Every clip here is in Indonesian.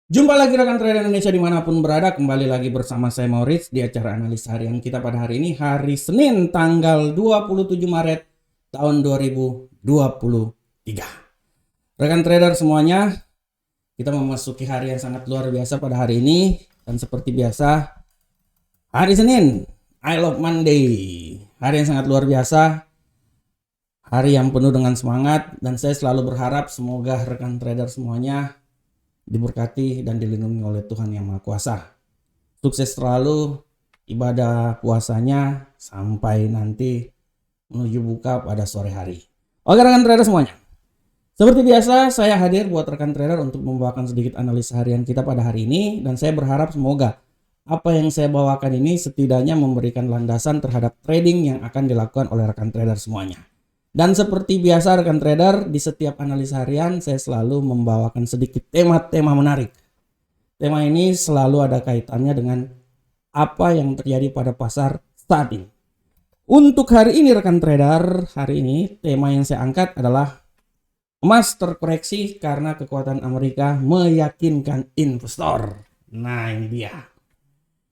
Jumpa lagi rekan trader Indonesia dimanapun berada, kembali lagi bersama saya Maurits di acara analis harian kita pada hari ini, hari Senin tanggal 27 Maret tahun 2023. Rekan trader semuanya, kita memasuki hari yang sangat luar biasa pada hari ini, dan seperti biasa, hari Senin, I love Monday, hari yang sangat luar biasa, hari yang penuh dengan semangat, dan saya selalu berharap semoga rekan trader semuanya diberkati dan dilindungi oleh Tuhan Yang Maha Kuasa. Sukses selalu ibadah puasanya sampai nanti menuju buka pada sore hari. Oke rekan trader semuanya. Seperti biasa saya hadir buat rekan trader untuk membawakan sedikit analisa harian kita pada hari ini. Dan saya berharap semoga apa yang saya bawakan ini setidaknya memberikan landasan terhadap trading yang akan dilakukan oleh rekan trader semuanya. Dan seperti biasa rekan trader, di setiap analisa harian saya selalu membawakan sedikit tema-tema menarik. Tema ini selalu ada kaitannya dengan apa yang terjadi pada pasar saat ini. Untuk hari ini rekan trader, hari ini tema yang saya angkat adalah emas terkoreksi karena kekuatan Amerika meyakinkan investor. Nah ini dia.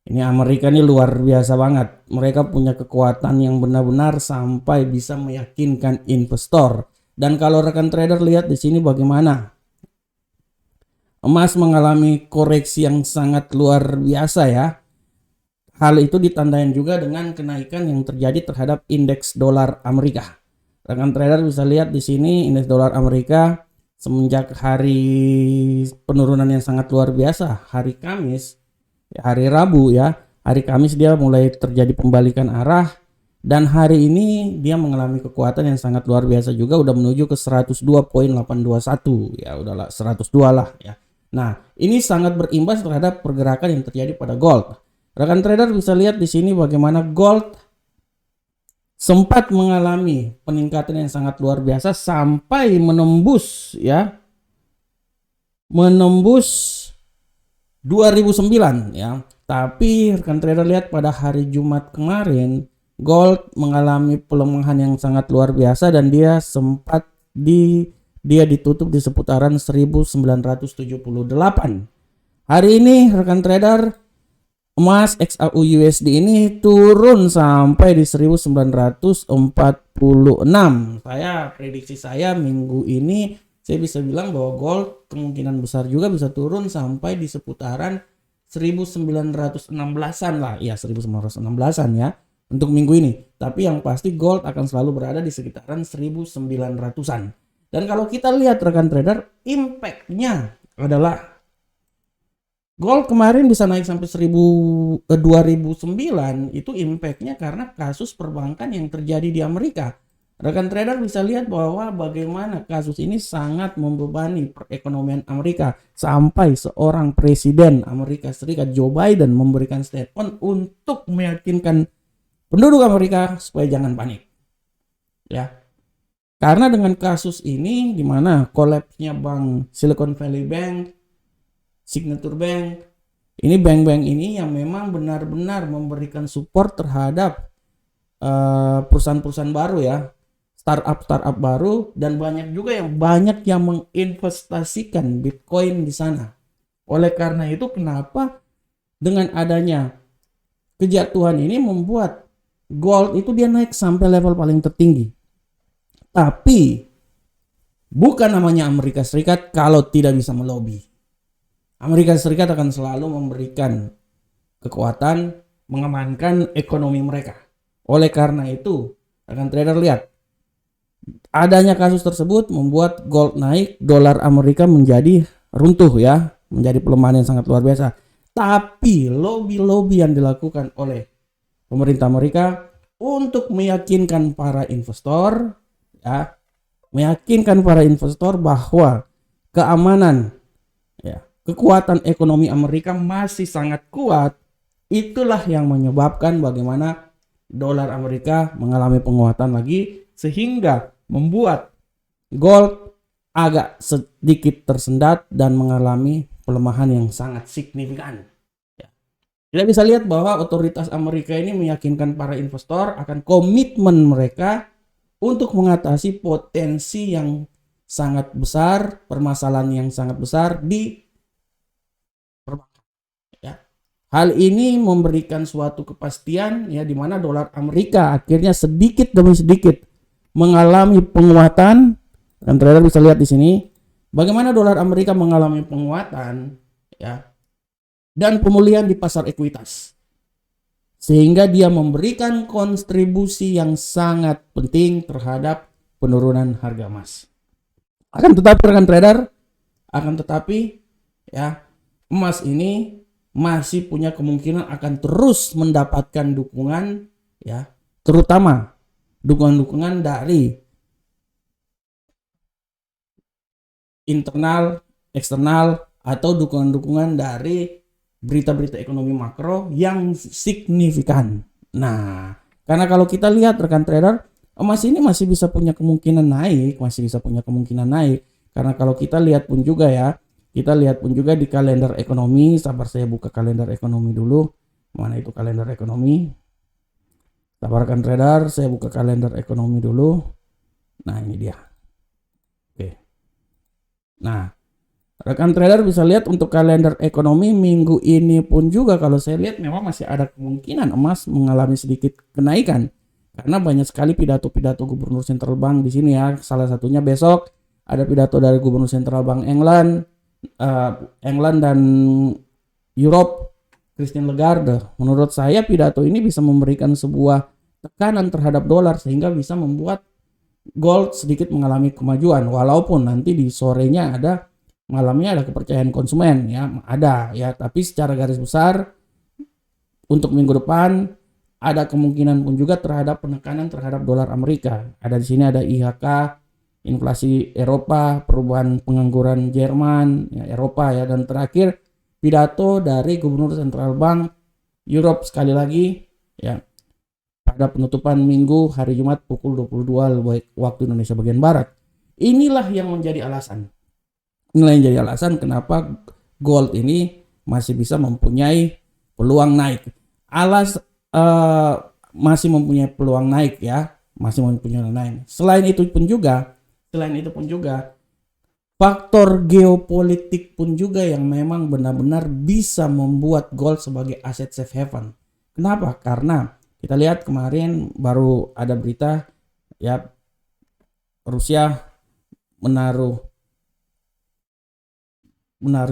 Ini Amerika ini luar biasa banget. Mereka punya kekuatan yang benar-benar sampai bisa meyakinkan investor. Dan kalau rekan trader lihat di sini bagaimana emas mengalami koreksi yang sangat luar biasa ya. Hal itu ditandain juga dengan kenaikan yang terjadi terhadap indeks dolar Amerika. Rekan trader bisa lihat di sini indeks dolar Amerika semenjak hari penurunan yang sangat luar biasa, hari Kamis, hari Rabu ya. Hari Kamis dia mulai terjadi pembalikan arah dan hari ini dia mengalami kekuatan yang sangat luar biasa juga, udah menuju ke 102.821 ya, udahlah 102 lah ya. Nah, ini sangat berimbas terhadap pergerakan yang terjadi pada gold. Rekan trader bisa lihat di sini bagaimana gold sempat mengalami peningkatan yang sangat luar biasa sampai menembus 2009 ya. Tapi rekan trader lihat pada hari Jumat kemarin gold mengalami pelemahan yang sangat luar biasa dan dia sempat dia ditutup di seputaran 1978. Hari ini rekan trader emas XAU USD ini turun sampai di 1946. Prediksi saya minggu ini saya bisa bilang bahwa gold kemungkinan besar juga bisa turun sampai di seputaran 1916-an lah. Ya 1916-an ya untuk minggu ini. Tapi yang pasti gold akan selalu berada di sekitaran 1900-an. Dan kalau kita lihat rekan trader, impact-nya adalah gold kemarin bisa naik sampai 2009, itu impact-nya karena kasus perbankan yang terjadi di Amerika. Rekan trader bisa lihat bahwa bagaimana kasus ini sangat membebani perekonomian Amerika sampai seorang presiden Amerika Serikat Joe Biden memberikan statement untuk meyakinkan penduduk Amerika supaya jangan panik. Ya. Karena dengan kasus ini di mana collapse-nya bank Silicon Valley Bank, Signature Bank, ini bank-bank ini yang memang benar-benar memberikan support terhadap perusahaan-perusahaan baru ya, startup baru, dan banyak yang menginvestasikan Bitcoin di sana. Oleh karena itu kenapa dengan adanya kejatuhan ini membuat gold itu dia naik sampai level paling tertinggi. Tapi bukan namanya Amerika Serikat kalau tidak bisa melobi. Amerika Serikat akan selalu memberikan kekuatan mengamankan ekonomi mereka. Oleh karena itu, rekan trader lihat, adanya kasus tersebut membuat gold naik, dolar Amerika menjadi runtuh ya, menjadi pelemahan yang sangat luar biasa. Tapi lobby-lobby yang dilakukan oleh pemerintah Amerika untuk meyakinkan para investor ya, meyakinkan para investor bahwa keamanan ya, kekuatan ekonomi Amerika masih sangat kuat, itulah yang menyebabkan bagaimana dolar Amerika mengalami penguatan lagi sehingga membuat gold agak sedikit tersendat dan mengalami pelemahan yang sangat signifikan. Kita bisa lihat bahwa otoritas Amerika ini meyakinkan para investor akan komitmen mereka untuk mengatasi potensi yang sangat besar, permasalahan yang sangat besar di Hal ini memberikan suatu kepastian ya, di mana dolar Amerika akhirnya sedikit demi sedikit mengalami penguatan. Dan trader bisa lihat di sini bagaimana dolar Amerika mengalami penguatan ya, dan pemulihan di pasar ekuitas, sehingga dia memberikan kontribusi yang sangat penting terhadap penurunan harga emas. Akan tetapi rekan trader, ya, emas ini masih punya kemungkinan akan terus mendapatkan dukungan ya, terutama dukungan-dukungan dari internal, eksternal, atau dukungan-dukungan dari berita-berita ekonomi makro yang signifikan. Nah, karena kalau kita lihat rekan trader, emas ini masih bisa punya kemungkinan naik, karena kalau kita lihat pun juga ya, di kalender ekonomi. Sabar, saya buka kalender ekonomi dulu. Mana itu kalender ekonomi? Sabar rekan trader, saya buka kalender ekonomi dulu. Nah, ini dia. Oke. Nah, rekan trader bisa lihat untuk kalender ekonomi minggu ini pun juga, kalau saya lihat memang masih ada kemungkinan emas mengalami sedikit kenaikan. Karena banyak sekali pidato-pidato gubernur sentral bank di sini ya. Salah satunya besok ada pidato dari gubernur sentral bank England dan Europe, Christine Lagarde. Menurut saya pidato ini bisa memberikan sebuah tekanan terhadap dolar sehingga bisa membuat gold sedikit mengalami kemajuan, walaupun nanti di sorenya malamnya ada kepercayaan konsumen ya, ada ya, tapi secara garis besar untuk minggu depan ada kemungkinan pun juga terhadap penekanan terhadap dolar Amerika. Ada di sini ada IHK, inflasi Eropa, perubahan pengangguran Jerman, ya, Eropa ya, dan terakhir pidato dari Gubernur Sentral Bank Europe sekali lagi ya, pada penutupan minggu hari Jumat pukul 22 waktu Indonesia bagian Barat. Inilah yang menjadi alasan kenapa gold ini masih bisa mempunyai peluang naik. Masih mempunyai peluang naik ya, Selain itu pun juga faktor geopolitik pun juga yang memang benar-benar bisa membuat gold sebagai aset safe haven. Kenapa? Karena kita lihat kemarin baru ada berita ya, Rusia menaruh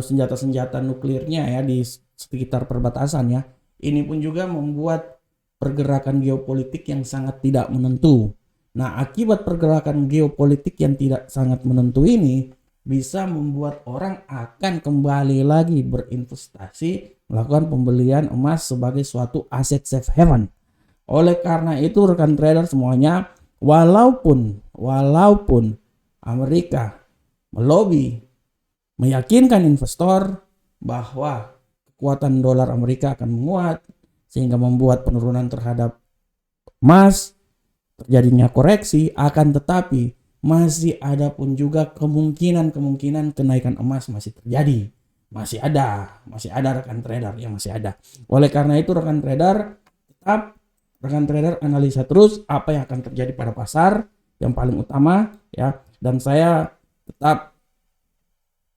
senjata-senjata nuklirnya ya di sekitar perbatasan ya. Ini pun juga membuat pergerakan geopolitik yang sangat tidak menentu. Nah, akibat pergerakan geopolitik yang tidak sangat menentu ini bisa membuat orang akan kembali lagi berinvestasi, melakukan pembelian emas sebagai suatu aset safe haven. Oleh karena itu rekan trader semuanya, walaupun Amerika meyakinkan investor bahwa kekuatan dolar Amerika akan menguat sehingga membuat penurunan terhadap emas, terjadinya koreksi, akan tetapi masih ada pun juga kemungkinan kenaikan emas masih terjadi. Masih ada rekan trader yang masih ada. Oleh karena itu rekan trader analisa terus apa yang akan terjadi pada pasar yang paling utama ya, dan saya tetap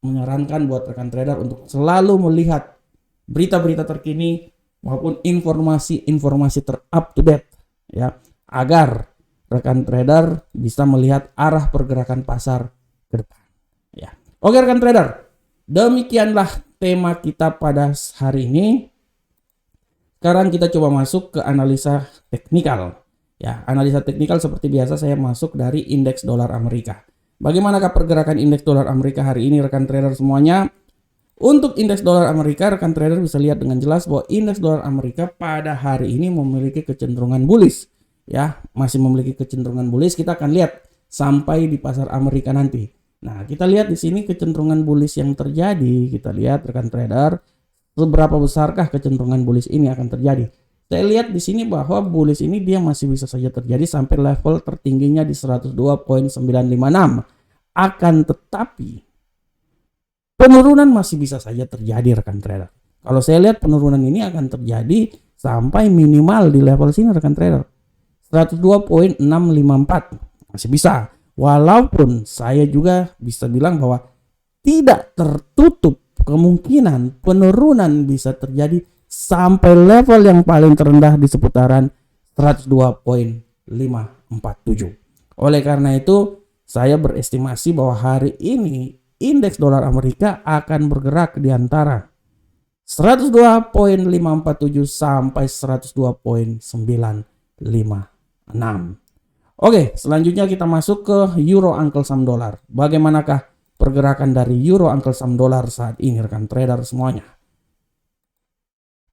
menyarankan buat rekan trader untuk selalu melihat berita-berita terkini maupun informasi terup to date ya, agar rekan trader bisa melihat arah pergerakan pasar ke depan ya. Oke rekan trader, demikianlah tema kita pada hari ini. Sekarang kita coba masuk ke analisa teknikal ya. Analisa teknikal seperti biasa saya masuk dari indeks dolar Amerika. Bagaimanakah pergerakan indeks dolar Amerika hari ini rekan trader semuanya? Untuk indeks dolar Amerika, rekan trader bisa lihat dengan jelas bahwa indeks dolar Amerika pada hari ini memiliki kecenderungan bullish ya, masih memiliki kecenderungan bullish. Kita akan lihat sampai di pasar Amerika nanti. Nah, kita lihat di sini kecenderungan bullish yang terjadi. Kita lihat rekan trader, seberapa besarkah kecenderungan bullish ini akan terjadi. Saya lihat di sini bahwa bullish ini dia masih bisa saja terjadi sampai level tertingginya di 102.956. Akan tetapi penurunan masih bisa saja terjadi rekan trader. Kalau saya lihat penurunan ini akan terjadi sampai minimal di level sini rekan trader, 102.654 masih bisa. Walaupun saya juga bisa bilang bahwa tidak tertutup kemungkinan penurunan bisa terjadi sampai level yang paling terendah di seputaran 102.547. Oleh karena itu, saya berestimasi bahwa hari ini indeks dolar Amerika akan bergerak di antara 102.547 sampai 102.956. Oke, selanjutnya kita masuk ke euro Uncle Sam dolar. Bagaimanakah pergerakan dari euro Uncle Sam dolar saat ini rekan trader semuanya?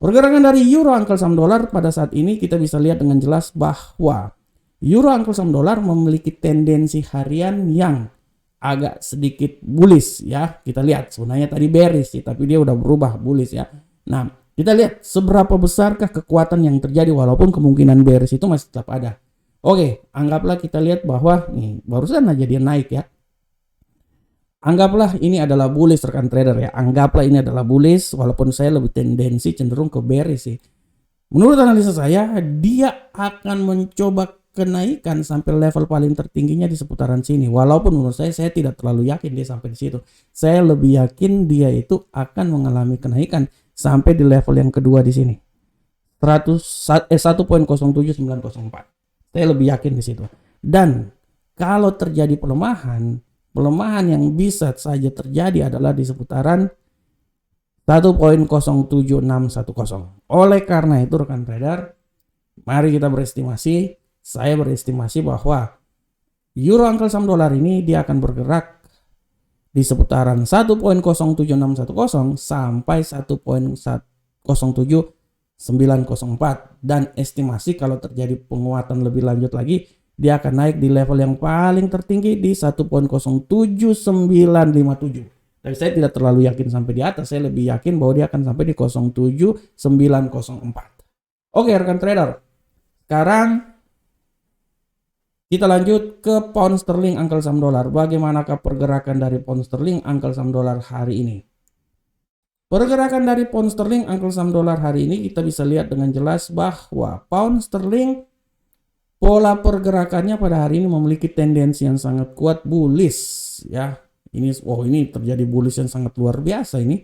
Pergerakan dari euro Uncle Sam dolar pada saat ini kita bisa lihat dengan jelas bahwa euro Uncle Sam dolar memiliki tendensi harian yang agak sedikit bullish ya. Kita lihat sebenarnya tadi bearish sih, tapi dia udah berubah bullish ya. Nah, kita lihat seberapa besarkah kekuatan yang terjadi walaupun kemungkinan bearish itu masih tetap ada. Oke, anggaplah kita lihat bahwa nih barusan aja dia naik ya. Anggaplah ini adalah bullish rekan trader ya. Anggaplah ini adalah bullish walaupun saya lebih tendensi cenderung ke bearish sih. Menurut analisa saya, dia akan mencoba kenaikan sampai level paling tertingginya di seputaran sini. Walaupun menurut saya tidak terlalu yakin dia sampai di situ. Saya lebih yakin dia itu akan mengalami kenaikan sampai di level yang kedua di sini. 1.07904. Saya lebih yakin di situ. Dan kalau terjadi pelemahan yang bisa saja terjadi adalah di seputaran 1.07610. Oleh karena itu rekan trader, mari kita berestimasi. Saya berestimasi bahwa euro Uncle Sam dolar ini dia akan bergerak di seputaran 1.07610 sampai 1.07904. Dan estimasi kalau terjadi penguatan lebih lanjut lagi, dia akan naik di level yang paling tertinggi di 1.07957. Tapi saya tidak terlalu yakin sampai di atas, saya lebih yakin bahwa dia akan sampai di 07904. Oke rekan trader, sekarang kita lanjut ke pound sterling Uncle Sam dolar. Bagaimanakah pergerakan dari pound sterling Uncle Sam dolar hari ini? Pergerakan dari pound sterling Uncle Sam dolar hari ini kita bisa lihat dengan jelas bahwa pound sterling pola pergerakannya pada hari ini memiliki tendensi yang sangat kuat bullish ya. Ini terjadi bullish yang sangat luar biasa ini.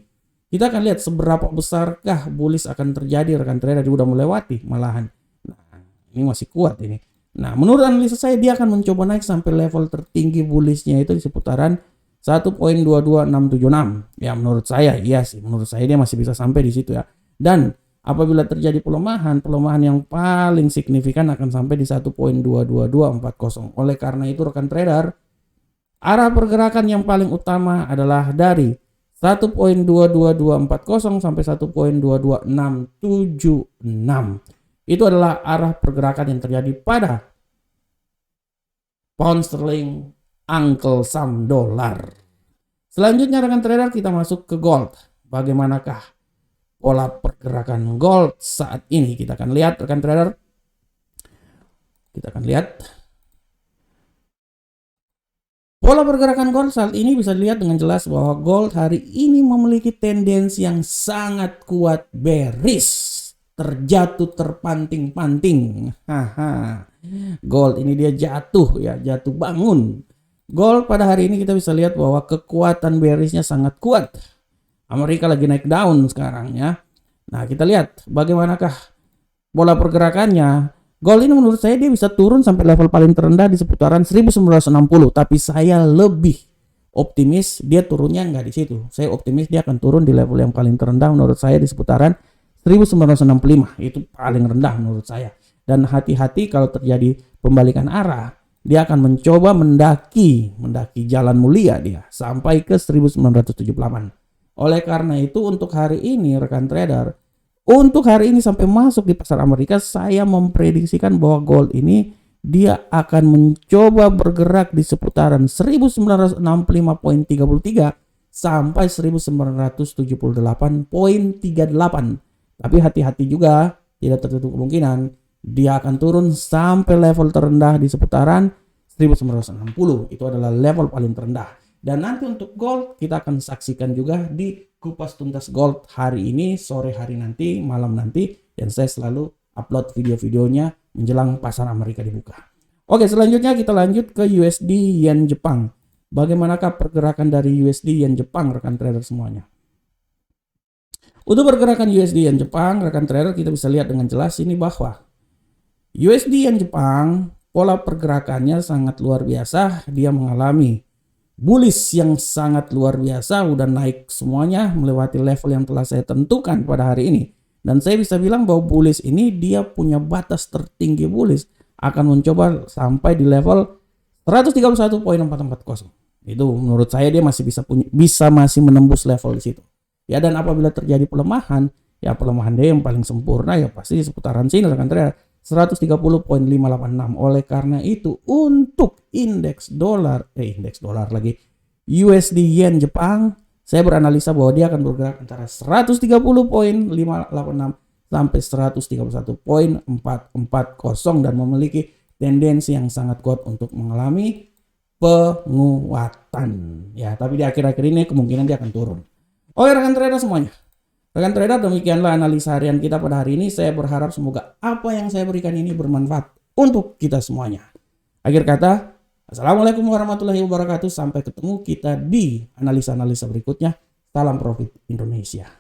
Kita akan lihat seberapa besarkah bullish akan terjadi rekan trader, dia udah melewati malahan. Nah, ini masih kuat ini. Nah, menurut analisa saya dia akan mencoba naik sampai level tertinggi bullishnya itu di seputaran 1.22676. Ya menurut saya iya sih, menurut saya dia masih bisa sampai di situ ya. Dan apabila terjadi pelemahan yang paling signifikan akan sampai di 1.22240. Oleh karena itu rekan trader, arah pergerakan yang paling utama adalah dari 1.22240 sampai 1.22676. Itu adalah arah pergerakan yang terjadi pada pound sterling Uncle Sam dolar. Selanjutnya rekan trader kita masuk ke gold. Bagaimanakah pola pergerakan gold saat ini? Kita akan lihat rekan trader. Kita akan lihat pola pergerakan gold saat ini bisa dilihat dengan jelas bahwa gold hari ini memiliki tendensi yang sangat kuat bearish. Terjatuh terpanting-panting. Gold ini dia jatuh ya, jatuh bangun. Gold pada hari ini kita bisa lihat bahwa kekuatan bearishnya sangat kuat. Amerika lagi naik daun sekarang ya. Nah kita lihat bagaimanakah pola pergerakannya. Gold ini menurut saya dia bisa turun sampai level paling terendah di seputaran 1960. Tapi saya lebih optimis dia turunnya nggak di situ. Saya optimis dia akan turun di level yang paling terendah menurut saya di seputaran 1965. Itu paling rendah menurut saya. Dan hati-hati kalau terjadi pembalikan arah. Dia akan mencoba mendaki jalan mulia dia sampai ke 1978. Oleh karena itu untuk hari ini rekan trader, untuk hari ini sampai masuk di pasar Amerika, saya memprediksikan bahwa gold ini dia akan mencoba bergerak di seputaran 1965.33 sampai 1978.38. Tapi hati-hati juga, tidak tertutup kemungkinan dia akan turun sampai level terendah di seputaran 1960. Itu adalah level paling terendah. Dan nanti untuk gold kita akan saksikan juga di kupas tuntas gold hari ini, sore hari nanti, malam nanti. Dan saya selalu upload video-videonya menjelang pasar Amerika dibuka. Oke, selanjutnya kita lanjut ke USD Yen Jepang. Bagaimanakah pergerakan dari USD Yen Jepang rekan trader semuanya? Untuk pergerakan USD Yen Jepang, rekan trader kita bisa lihat dengan jelas ini bahwa USD Yen Jepang pola pergerakannya sangat luar biasa. Dia mengalami bullish yang sangat luar biasa, udah naik semuanya melewati level yang telah saya tentukan pada hari ini. Dan saya bisa bilang bahwa bullish ini dia punya batas tertinggi bullish akan mencoba sampai di level 131.440. Itu menurut saya dia masih bisa masih menembus level di situ. Ya, dan apabila terjadi pelemahan, ya pelemahan dia yang paling sempurna ya pasti di seputaran sini rekan trader 130.586. Oleh karena itu untuk indeks dolar lagi USD Yen Jepang, saya beranalisa bahwa dia akan bergerak antara 130.586 sampai 131.440 dan memiliki tendensi yang sangat kuat untuk mengalami penguatan. Ya, tapi di akhir-akhir ini kemungkinan dia akan turun. Oke rekan trader semuanya. Rekan trader, demikianlah analisa harian kita pada hari ini. Saya berharap semoga apa yang saya berikan ini bermanfaat untuk kita semuanya. Akhir kata, assalamualaikum warahmatullahi wabarakatuh. Sampai ketemu kita di analisa-analisa berikutnya. Salam profit Indonesia.